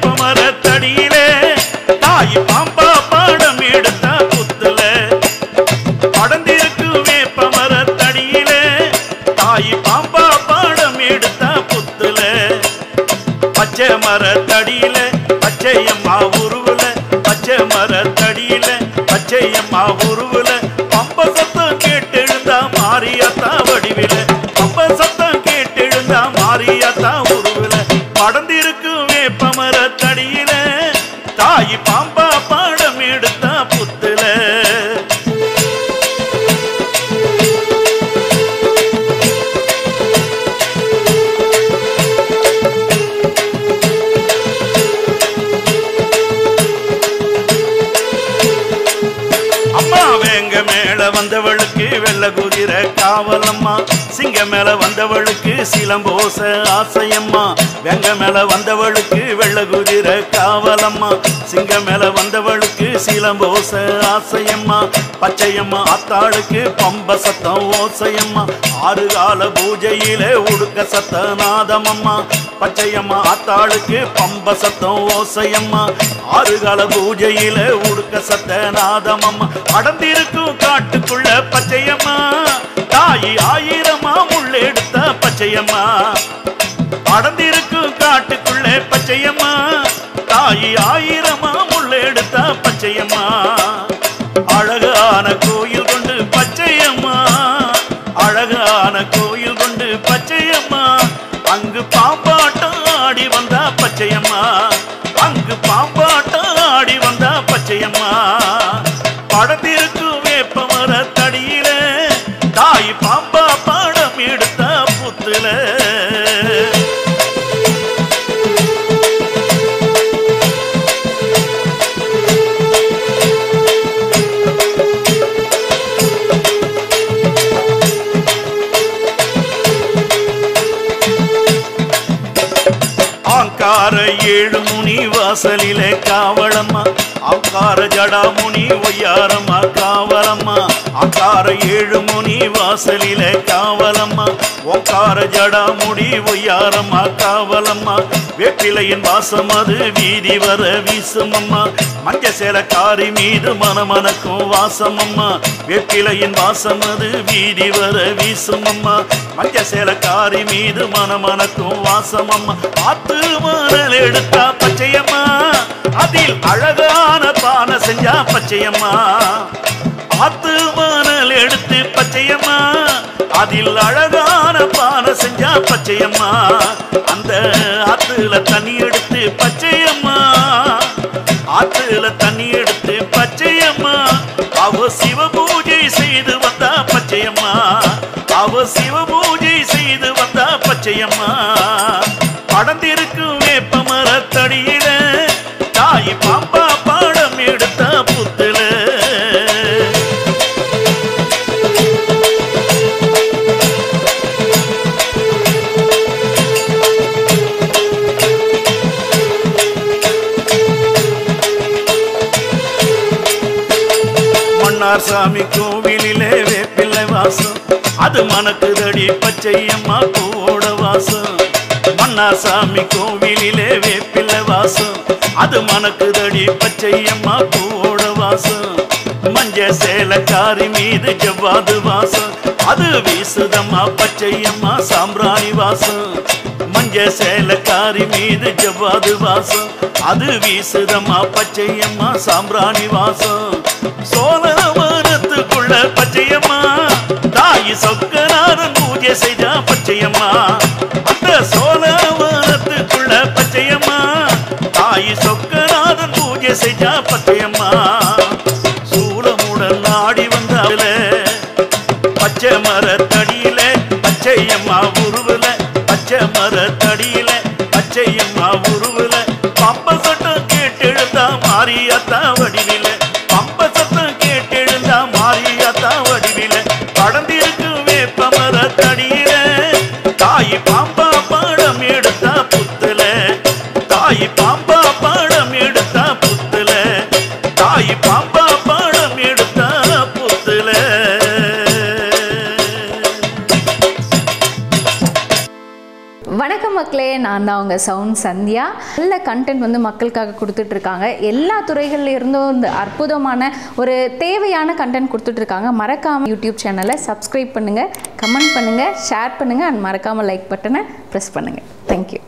வேப்பமரத்தடியிலே தாய் பாம்பா பாடம் எடுத்த புத்துல படர்ந்திருக்கு வேப்பமரத்தடியிலே தாய் பாம்பா பாடம் எடுத்த புத்துல பச்சை மரத்தடியில பச்சையம்மா உருவுல பச்சை மரத்தடியில பச்சையம்மா உருவுல பம்ப சத்தம் கேட்டெழுந்தா மாரியாத்தா வடிவில பம்ப சத்தம் கேட்டெழுந்தா மாரியாத்தா உருவுல படர்ந்திருக்கு வேப்பமரத்தடியில தாய் பாம்பா பாடம் எடுத்த புத்துல வந்தவளுக்கு வெள்ள குதிரை காவலம்மா சிங்க மேல வந்தவளுக்கு சிலம்போச ஆசையம்மா வெங்க மேல வந்தவளுக்கு வெள்ள குதிரை காவலம்மா சிங்க மேல வந்தவளுக்கு சிலம்போச ஆசையம்மா பச்சையம்மா ஆத்தாளுக்கு பம்ப சத்தம் ஓசையம்மா ஆறு கால பூஜையில உடுக்க சத்த நாதமம்மா பச்சையம்மா ஆத்தாளுக்கு பம்ப சத்தம் ஓசையம்மா ஆறு கால பூஜையில உடுக்க சத்த நாதமம்மா அடர்ந்திருக்கும் காட்டுக்குள்ள பச்சையம்மா தாயி ஆயிரமா முள்ளெடுத்த பச்சையம்மா அடர்ந்திருக்கும் காட்டுக்குள்ள பச்சையம்மா தாயி ஆயிரமா முள்ளெடுத்த பச்சையம்மா அழகான கோயில் கொண்டு பச்சையம்மா அழகான கோயில் கொண்டு பச்சையம்மா அங்கு பாம்பாட்டம் ஆடி வந்த பச்சையம்மா அங்கு பாம்பாட்டம் ஆடி வந்த பச்சையம்மா படத்திற்கு வேப்பமரத்தடியில தாய் பாம்பா பாடம் எடுத்த புத்துல ஆங்கார ஏழு முனி வாசலிலே காவலம்மா ஆங்கார ஜடாமுனி ஒய்யாரம்மா காவலம்மா ஆங்கார ஏழு முனி வாசலிலே காவலம்மா ஓங்கார ஜடாமுடி ஒய்யாரம்மா காவலம்மா வேப்பிலையின் வாசம் அது வீதி வர வீசுமம்மா மஞ்ச சேலக்காரி மீது மனமனக்கும் வாசமம்மா வேப்பிலையின் வாசம் அது வீதி வர வீசுமம்மா மஞ்ச சேலக்காரி மீது மனமனக்கும் வாசமம்மா ஆத்து மணல் எடுத்தா பச்சையம்மா அதில் அழகான பானை செஞ்சா பச்சையம்மா ஆத்து மணல் எடுத்து பச்சையம்மா அதில் அழகான பானை செஞ்சா பச்சையம்மா அந்த ஆத்துல தண்ணி எடுத்து பச்சையம்மா ஆத்துல தண்ணி எடுத்து பச்சையம்மா அவ சிவ பூஜை செய்து வந்தா பச்சையம்மா அவ சிவ பூஜை செய்து வந்தா பச்சையம்மா படர்ந்திருக்கும் வேப்பமரத்தடியில தாய் பாம்பா பாடம் எடுத்த புத்துல மன்னார் சாமி கோவிலிலே வேப்பிள்ளை வாசம் அது மணக்குதடி பச்சையம்மா பூவோட வாசம் மன்னார் சாமி கோவிலிலே வேப்பிள்ளை வாசம் அது மணக்குதடி பச்சையம்மா பூவோட வாசம் மஞ்ச சேலக்காரி மீது ஜவ்வாது வாசம் அது வீசுதம்மா பச்சையம்மா சாம்பிராணி வாசம் மஞ்ச சேலக்காரி மீது ஜவ்வாது வாசம் அது வீசுதம்மா பச்சையம்மா சாம்பிராணி வாசம் சோழ மரத்துக்குள்ள பச்சையம்மா தாய் சொக்கநாதன் பூஜை செய்தா பச்சையம்மா அந்த சோழ மரத்துக்குள்ள பச்சையம்மா தாய் சொக்கநாதன் பூஜை செய்தா பச்சையம்மா சூலமுடன் ஆடி வந்தால பச்சை மரத்தடியில பச்சையம்மா உருவுல பச்சை மரத்தடியில பச்சையம்மா உருவுல பம்ப சட்டம் கேட்டெழுந்தா மாரியாத்தா வடிவில பம்ப சத்தம் கேட்டெழுந்தா மாரியாத்தா வடிவில படர்ந்திருக்கு வேப்பமரத்தடியில தாய் பாம்பா பாடம் எடுத்த புத்துல தாய் பாம்பா பாடம் எடுத்த புத்துல தாய் பாம்பா பாடம் எடுத்த புத்துல வணக்கம் மக்களே, நான் தான் உங்கள் சவுண்ட் சந்தியா. நல்ல கண்டென்ட் வந்து மக்களுக்காக கொடுத்துட்ருக்காங்க. எல்லா துறைகளில் இருந்தும் இந்த அற்புதமான ஒரு தேவையான கண்டென்ட் கொடுத்துட்ருக்காங்க. மறக்காமல் யூடியூப் சேனலை சப்ஸ்கிரைப் பண்ணுங்கள், கமெண்ட் பண்ணுங்கள், ஷேர் பண்ணுங்கள் அண்ட் மறக்காமல் லைக் பட்டனை ப்ரெஸ் பண்ணுங்கள். தேங்க்யூ.